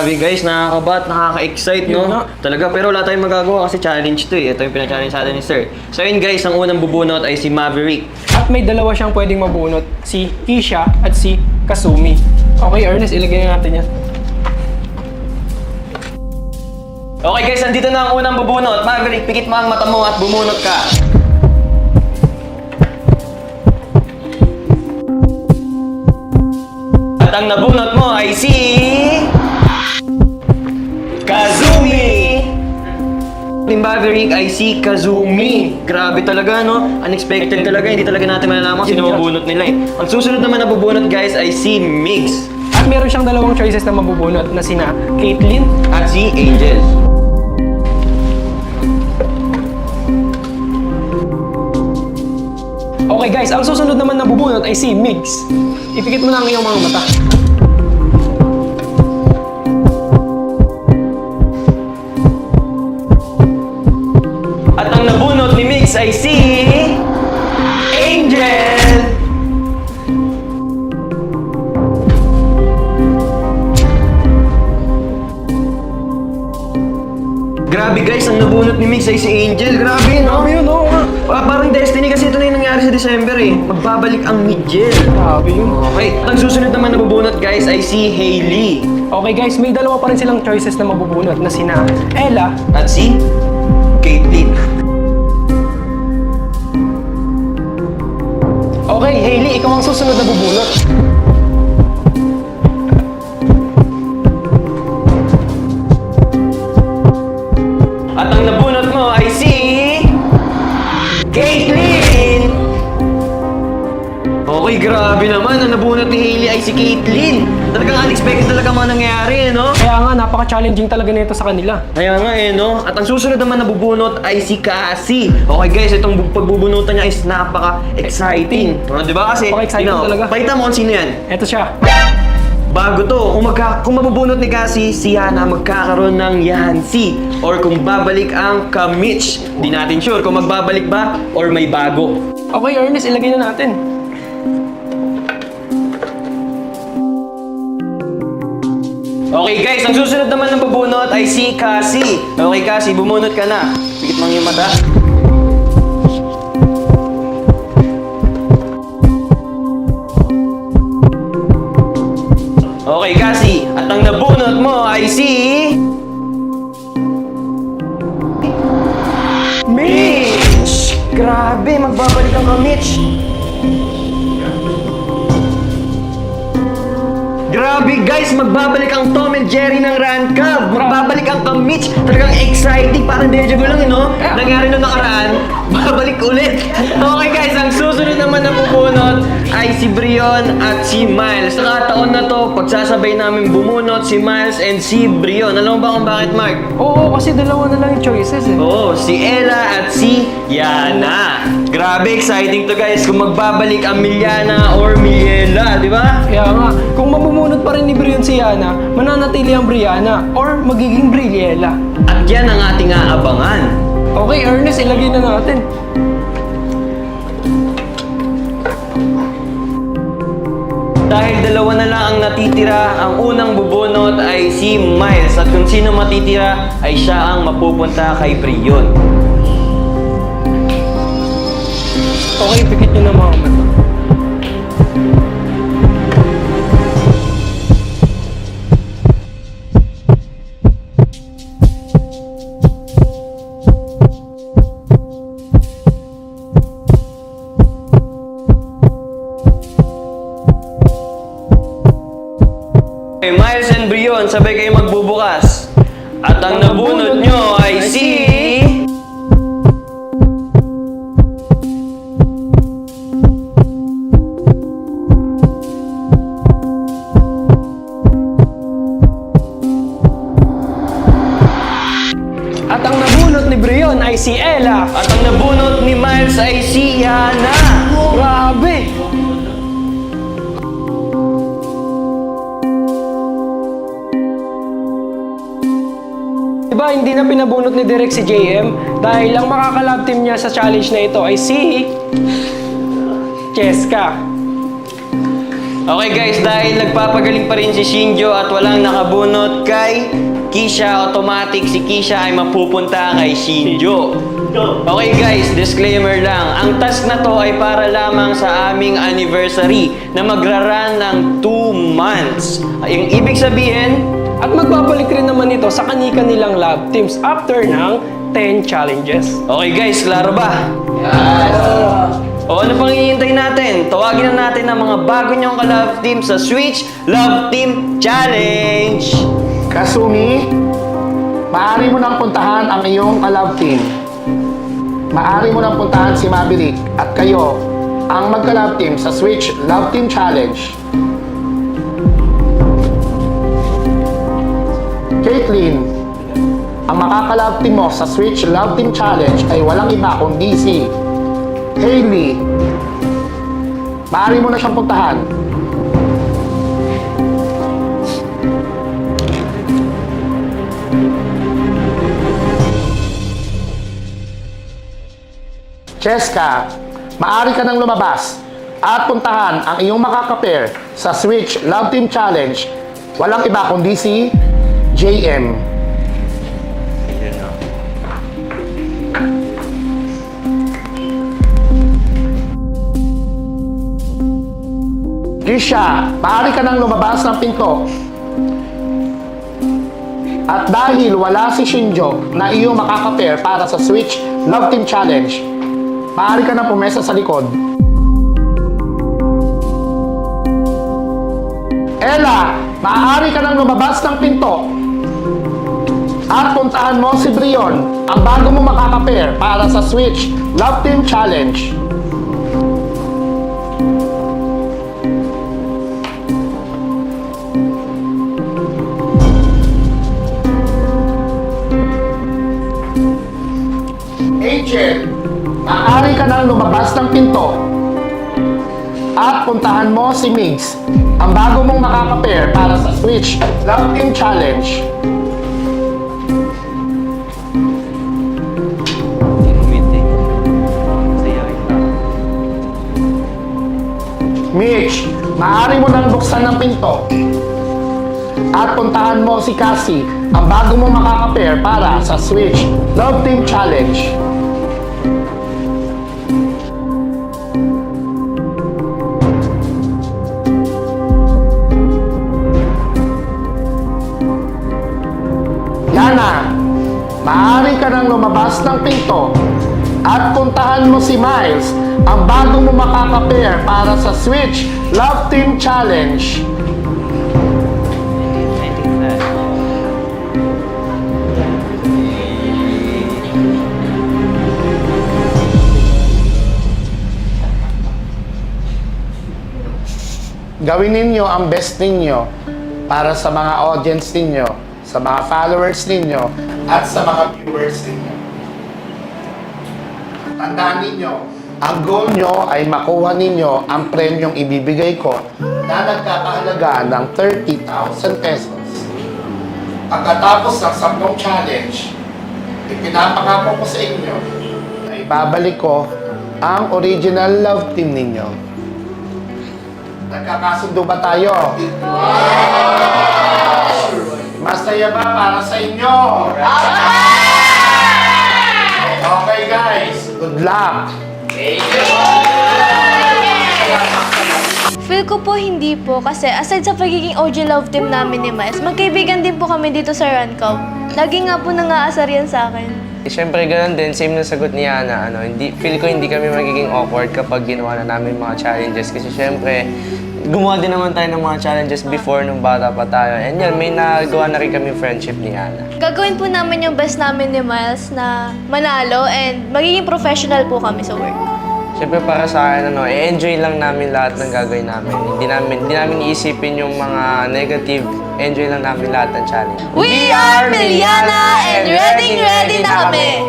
Grabe guys, nakakabat, nakaka-excite, no? Talaga, pero wala tayong magagawa kasi challenge to eh. Ito yung pina-challenge sa atin ni Sir. So yun guys, ang unang bubunot ay si Maverick. At may dalawa siyang pwedeng mabunot, si Isha at si Kasumi. Okay, Ernest, ilagay na natin yan. Okay guys, nandito na ang unang bubunot. Maverick, pikit mo ang mata mo at bumunot ka. At ang nabunot mo ay si... Kazumi! Yung Maverick ay si Kazumi. Grabe talaga, no? Unexpected talaga. Hindi talaga natin malalaman kung sino mabunot nila eh. Ang susunod naman na bubunot guys ay si Mix. At meron siyang dalawang choices na mabubunot na sina Caitlyn At si Angel. Okay guys, ang susunod naman na bubunot ay si Migs. Ipikit mo na ang iyong mga mata. At ang nabunot ni Mix ay si... Angel! Grabe guys, ang nabunot ni Mix ay si Angel. Grabe, no? Grabe yun, oo nga. Parang destiny kasi ito na yung nangyari sa December eh. Magbabalik ang Miguel. Grabe yun. Okay, ang susunod naman na bubunot guys ay si Hailey. Okay guys, may dalawa pa rin silang choices na mabubunot na sina Ella At si Caitlyn. Okay, Hailey, ikaw ang susunod na bubunot. At ang nabunot mo ay si... Caitlyn! Okay, grabe naman. Ang nabunot ni Hailey ay si Caitlyn. Talagang unexpected talaga mga nangyayari, no? Kaya nga, napaka-challenging talaga nito sa kanila. Kaya nga eh, no? At ang susunod naman na bubunot ay si Cassie. Okay guys, itong pagbubunutan niya is napaka-exciting. Di ba kasi? Napaka-exciting talaga. Pakita mo kung sino yan. Eto siya. Bago to, kung mabubunot ni Cassie, si Hana magkakaroon ng Yancy. Or kung babalik ang Kamitch. Di natin sure kung magbabalik ba or may bago. Okay, Ernest, ilagay na natin. Okay guys, ang susunod naman ng bubunot ay si Cassie. Okay Cassie, bumunot ka na. Pikit mo yung mata. Okay Cassie, at ang nabunot mo ay si... Mitch! Grabe, magbabalik ang Mitch. Grabe guys, magbabalik ang Tom and Jerry ng Run Club. Magbabalik ang Kamitch. Talagang exciting, parang deja vu lang, no? Nangyari nung nakaraan, babalik ulit. Okay guys, ang susunod naman na bubunot ay si Brion at si Miles. Nakataon na to, pagsasabay namin bumunot si Miles and si Brion. Alam mo ba kung bakit, Mark? Oo, kasi dalawa na lang yung choices eh. Oo, si Ella at si Yana. Grabe, exciting to guys. Kung magbabalik ang Miliana or Miela, di ba? Kaya nga, kung mabumunot pa rin ni Brion si Yana, mananatili ang Brianna or magiging Briella. At yan ang ating aabangan. Okay, Ernest, ilagay na natin. Dahil dalawa na lang ang natitira, ang unang bubunot ay si Miles. At kung sino matitira, ay siya ang mapupunta kay Brion. Okay, pikit nyo na mga mata. Okay, Miles and Brion, sabay kayo magbubukas. At ang nabunot nyo ay si... At ang nabunot ni Brion ay si Ella. At ang nabunot ni Miles ay si Yana. Grabe! Diba hindi na pinabunot ni Direk si JM dahil ang makakalab team niya sa challenge na ito ay si Cheska. Okay guys, dahil nagpapagaling pa rin si Shinjo at walang nakabunot kay Kisha, automatic si Kisha ay mapupunta kay Shinjo. Okay guys, disclaimer lang. Ang task na to ay para lamang sa aming anniversary na magraran ng 2 months. Yung ibig sabihin, At magbabalik rin naman ito sa kanika nilang lab teams after ng 10 challenges. okay guys, klaro ba? O ano pang hihintay natin? Tawagin na natin ang mga bago niyong ka-love team sa Switch Love Team Challenge! Kasumi, maaari mo nang puntahan ang iyong ka-love team. Maaari mo nang puntahan si Maverick at kayo ang magka-love team sa Switch Love Team Challenge. Caitlyn, ang makaka-love team mo sa Switch Love Team Challenge ay walang iba kundi si Hailey. Maaari mo na siyang puntahan. Cheska, maaari ka nang lumabas at puntahan ang iyong makaka-pair sa Switch Love Team Challenge. Walang iba kundi si JM. Kisha, maaari ka nang lumabas ng pinto. At dahil wala si Shinjo na iyong makaka-pair para sa Switch Love Team Challenge, maaari ka nang pumesa sa likod. Ella, maaari ka nang lumabas ng pinto. At puntahan mo si Brion, ang bago mo makaka-pair para sa Switch Love Team Challenge. Angel, maaari ka nang lumabas ng pinto. At puntahan mo si Migs, ang bago mong makaka-pair para sa Switch Love Team Challenge. Mitch, maaari mo nang buksan ng pinto. At puntahan mo si Cassie, ang bago mong makaka-pair para sa Switch Love Team Challenge. Yana, maaari ka nang lumabas ng pinto at puntahan mo si Miles, ang bago mo makaka-pair para sa Switch Love Team Challenge. Gawin ninyo ang best ninyo para sa mga audience ninyo, sa mga followers ninyo, at sa mga viewers ninyo. Tandaan ninyo, ang goal nyo ay makuha ninyo ang premyong ibibigay ko na nagkakahalaga ng 30,000 pesos. Pagkatapos ng 10 challenge, ipinapangako ko sa inyo na ibabalik ko ang original love team ninyo. Nagkakasundo ba tayo? Masaya ba para sa inyo? Okay guys, good luck! Feel ko po hindi po kasi aside sa pagiging OG love team namin ni Miles, magkaibigan din po kami dito sa Rancov. Lagi nga po nang-aasar yan sa akin. Siyempre, ganun din. Same na sagot ni Ana. Feel ko hindi kami magiging awkward kapag ginawa na namin mga challenges. Kasi siyempre, gumawa din naman tayo ng mga challenges before nung bata pa tayo. And yan, may nagawa na rin kami friendship ni Ana. Gagawin po namin yung best namin ni Miles na manalo and magiging professional po kami sa work. Siyempre, para sa akin, i-enjoy lang namin lahat ng gagawin namin. Hindi namin iisipin yung mga negative. Enjoy lang namin lahat ng challenge. We are Miliana and ready na kami!